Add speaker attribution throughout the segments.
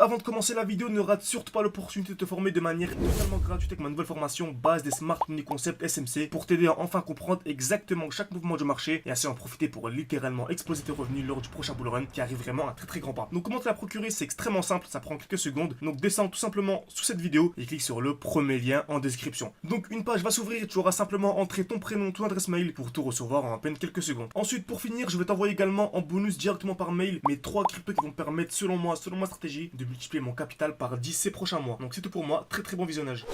Speaker 1: avant de commencer la vidéo, ne rate surtout pas l'opportunité de te former de manière totalement gratuite avec ma nouvelle formation base des Smart Money Concept SMC pour t'aider à enfin comprendre exactement chaque mouvement du marché et ainsi en profiter pour littéralement exploser tes revenus lors du prochain bull run qui arrive vraiment à très grand pas. Donc comment te la procurer, c'est extrêmement simple, ça prend quelques secondes. Donc descends tout simplement sous cette vidéo et clique sur le premier lien en description. Donc une page va s'ouvrir et tu auras simplement entré ton prénom, ton adresse mail pour tout recevoir en à peine quelques secondes. Ensuite pour finir, je vais t'envoyer également en bonus directement par mail mes 3 cryptos qui vont me permettre selon moi, selon ma stratégie, de multiplier mon capital par 10 ces prochains mois. Donc c'est tout pour moi, très bon visionnage.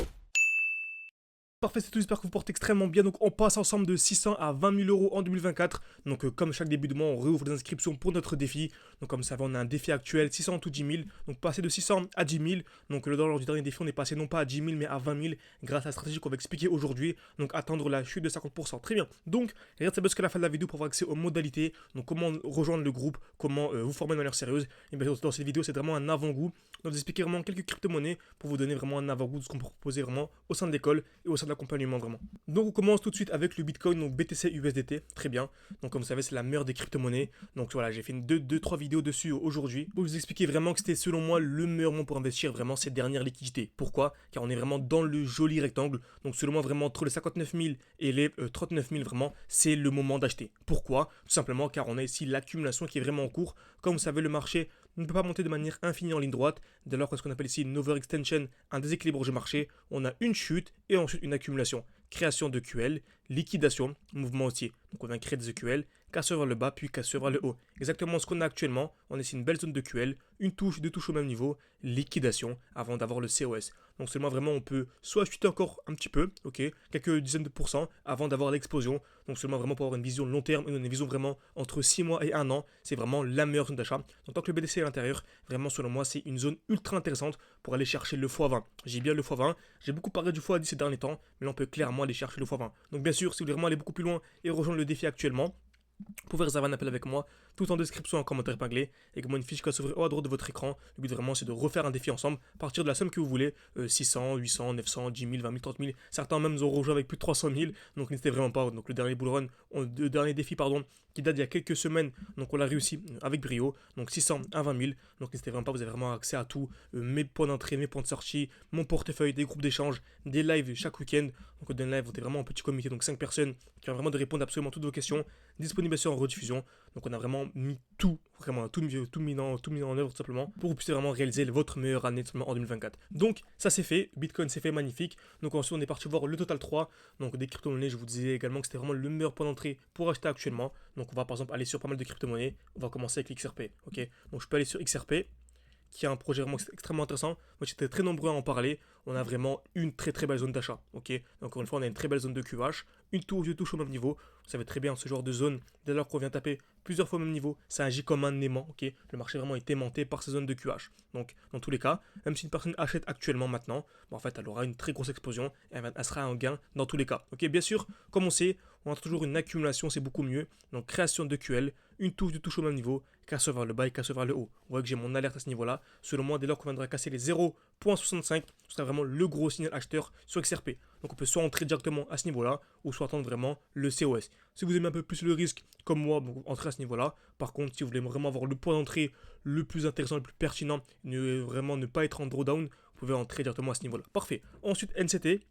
Speaker 1: Parfait, c'est tout, j'espère que vous portez extrêmement bien. Donc on passe ensemble de 600 à 20 000 euros en 2024. Donc comme chaque début de mois, on réouvre les inscriptions pour notre défi. Donc comme ça, on a un défi actuel, 600 ou 10 000. Donc passer de 600 à 10 000. Donc lors du dernier défi, on est passé non pas à 10 000 mais à 20 000 grâce à la stratégie qu'on va expliquer aujourd'hui. Donc attendre la chute de 50%. Très bien. Donc regarde ça jusqu'à la fin de la vidéo pour avoir accès aux modalités. Donc comment rejoindre le groupe, comment vous former de manière sérieuse. Et bien dans cette vidéo, c'est vraiment un avant-goût. Donc vous expliquer vraiment quelques crypto-monnaies pour vous donner vraiment un avant-goût de ce qu'on peut proposer vraiment au sein de l'école et au sein de l'accompagnement vraiment. Donc on commence tout de suite avec le Bitcoin, donc BTC USDT, très bien. Donc comme vous savez, c'est la meilleure des crypto-monnaies. Donc voilà, j'ai fait 2-3 vidéos dessus aujourd'hui pour vous expliquer vraiment que c'était selon moi le meilleur moment pour investir vraiment ces dernières liquidités. Pourquoi? Car on est vraiment dans le joli rectangle. Donc selon moi, vraiment entre les 59 000 et les 39 000, vraiment, c'est le moment d'acheter. Pourquoi? Tout simplement car on a ici l'accumulation qui est vraiment en cours. Comme vous savez, le marché ne peut pas monter de manière infinie en ligne droite. Dès lors que ce qu'on appelle ici une overextension, un déséquilibre du marché, on a une chute et ensuite une accumulation. Création de QL, liquidation, mouvement haussier. Donc on vient créer des EQL, casseur vers le bas puis casseur vers le haut. Exactement ce qu'on a actuellement, on a ici une belle zone de QL, une touche, deux touches au même niveau, liquidation avant d'avoir le COS. Donc seulement vraiment on peut soit chuter encore un petit peu, ok, quelques dizaines de pourcents avant d'avoir l'explosion. Donc seulement vraiment pour avoir une vision long terme, une vision vraiment entre 6 mois et 1 an, c'est vraiment la meilleure zone d'achat. Donc tant que le BTC est à l'intérieur, vraiment selon moi c'est une zone ultra intéressante pour aller chercher le x20. J'ai bien le x20, j'ai beaucoup parlé du x10 ces derniers temps, mais là on peut clairement aller chercher le x20. Donc bien sûr, si vous voulez vraiment aller beaucoup plus loin et rejoindre le défi actuellement, vous pouvez réserver un appel avec moi, tout en description, en commentaire épinglé, également une fiche qui va s'ouvrir au à droite de votre écran. Le but vraiment c'est de refaire un défi ensemble, partir de la somme que vous voulez, 600, 800, 900, 10 000, 20 000, 30 000. Certains même nous ont rejoint avec plus de 300 000, donc n'hésitez vraiment pas. Donc le dernier bull run, le dernier défi pardon, qui date d'il y a quelques semaines, donc on l'a réussi avec brio, donc 600 à 20 000. Donc n'hésitez vraiment pas, vous avez vraiment accès à tout, mes points d'entrée, mes points de sortie, mon portefeuille, des groupes d'échange, des lives chaque week-end. Donc dans le live, vous êtes vraiment un petit comité, donc 5 personnes qui ont vraiment de répondre à absolument toutes vos questions, disponible bien sûr en rediffusion. Donc on a vraiment mis tout, vraiment tout mis en œuvre tout simplement pour que vous puissiez vraiment réaliser votre meilleure année tout simplement en 2024. Donc ça c'est fait, Bitcoin c'est fait, magnifique. Donc ensuite on est parti voir le Total 3, donc des crypto-monnaies. Je vous disais également que c'était vraiment le meilleur point d'entrée pour acheter actuellement. Donc on va par exemple aller sur pas mal de crypto-monnaies. On va commencer avec l'XRP, ok. Donc je peux aller sur XRP, qui est un projet vraiment extrêmement intéressant. Moi j'étais très nombreux à en parler. On a vraiment une très belle zone d'achat. Ok, encore une fois, on a une très belle zone de QH, une touche au même niveau. Vous savez très bien, ce genre de zone, dès lors qu'on vient taper plusieurs fois au même niveau, ça agit comme un aimant. Ok, le marché vraiment est aimanté par ces zones de QH. Donc, dans tous les cas, même si une personne achète actuellement maintenant, en fait, elle aura une très grosse explosion et elle sera en gain dans tous les cas. Ok, bien sûr, comme on sait, on a toujours une accumulation, c'est beaucoup mieux. Donc, création de QL, une touche au même niveau, casse vers le bas et casse vers le haut. Vous voyez que j'ai mon alerte à ce niveau-là. Selon moi, dès lors qu'on viendra casser les 0,65, ce sera vraiment le gros signal acheteur sur XRP. Donc on peut soit entrer directement à ce niveau-là, ou soit attendre vraiment le COS. Si vous aimez un peu plus le risque, comme moi, donc entrez à ce niveau-là. Par contre, si vous voulez vraiment avoir le point d'entrée le plus intéressant, le plus pertinent, vraiment ne pas être en drawdown, vous pouvez entrer directement à ce niveau-là. Parfait. Ensuite, NCT.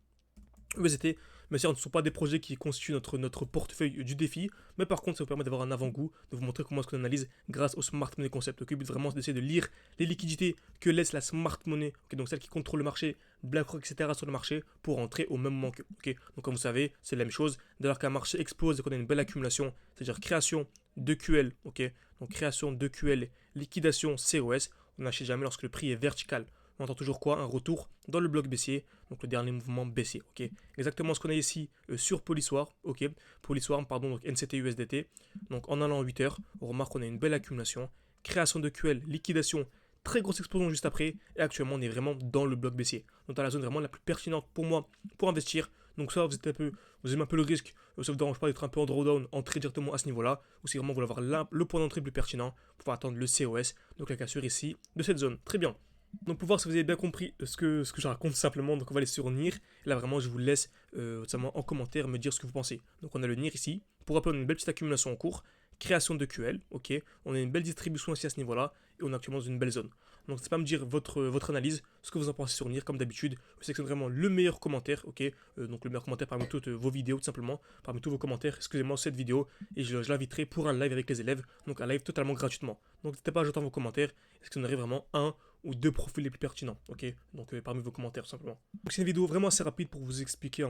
Speaker 1: USDT, mais ce ne sont pas des projets qui constituent notre portefeuille du défi, mais par contre ça vous permet d'avoir un avant-goût, de vous montrer comment est-ce qu'on analyse grâce au Smart Money Concept. Donc le but vraiment c'est d'essayer de lire les liquidités que laisse la Smart Money, donc celle qui contrôle le marché, BlackRock, etc. sur le marché, pour entrer au même moment que. Donc comme vous savez, c'est la même chose, dès lors qu'un marché explose et qu'on a une belle accumulation, c'est-à-dire création de QL, donc création de QL, liquidation COS, on n'achète jamais lorsque le prix est vertical. On entend toujours quoi? Un retour dans le bloc baissier, donc le dernier mouvement baissier, ok. Exactement ce qu'on a ici sur Polysoir, ok. Polysoir, pardon, donc NCT USDT. Donc en allant 8 heures, on remarque qu'on a une belle accumulation, création de QL, liquidation, très grosse explosion juste après, et actuellement on est vraiment dans le bloc baissier. Donc dans la zone vraiment la plus pertinente pour moi pour investir. Donc soit vous aimez un peu le risque, ça ne vous dérange pas d'être un peu en drawdown, entrer directement à ce niveau-là, ou si vraiment vous voulez avoir le point d'entrée plus pertinent, pour pouvoir attendre le COS, donc la cassure ici de cette zone. Très bien. Donc pour voir si vous avez bien compris ce que je raconte simplement, donc on va aller sur NIR. Là vraiment je vous laisse en commentaire me dire ce que vous pensez. Donc on a le NIR ici. Pour rappel, on a une belle petite accumulation en cours. Création de QL, ok. On a une belle distribution aussi à ce niveau-là. Et on est actuellement dans une belle zone. Donc n'hésitez pas à me dire votre analyse, ce que vous en pensez sur Nier, comme d'habitude. Je sélectionne vraiment le meilleur commentaire, ok. Donc le meilleur commentaire parmi toutes vos vidéos, tout simplement, parmi tous vos commentaires, excusez-moi, cette vidéo, et je l'inviterai pour un live avec les élèves, donc un live totalement gratuitement. Donc n'hésitez pas à ajouter vos commentaires, sélectionnerez vraiment un ou deux profils les plus pertinents, ok. Donc parmi vos commentaires, tout simplement. Donc c'est une vidéo vraiment assez rapide pour vous expliquer,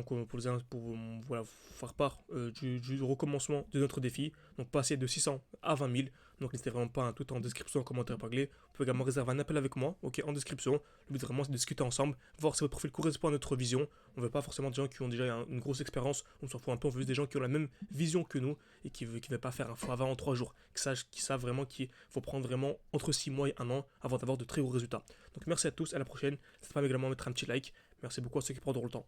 Speaker 1: voilà, faire part du recommencement de notre défi, donc passer de 600 à 20 000. Donc n'hésitez vraiment pas, tout en description, en commentaire épinglé. Vous pouvez également réserver un appel avec moi, ok, en description. Le but vraiment c'est de discuter ensemble, voir si votre profil correspond à notre vision. On veut pas forcément des gens qui ont déjà une grosse expérience, on s'en fout un peu, on veut juste des gens qui ont la même vision que nous et qui ne veulent pas faire un x20 en 3 jours, qui savent vraiment qu'il faut prendre vraiment entre 6 mois et 1 an avant d'avoir de très gros résultats. Donc merci à tous, à la prochaine. N'hésitez pas également à mettre un petit like. Merci beaucoup à ceux qui prendront le temps.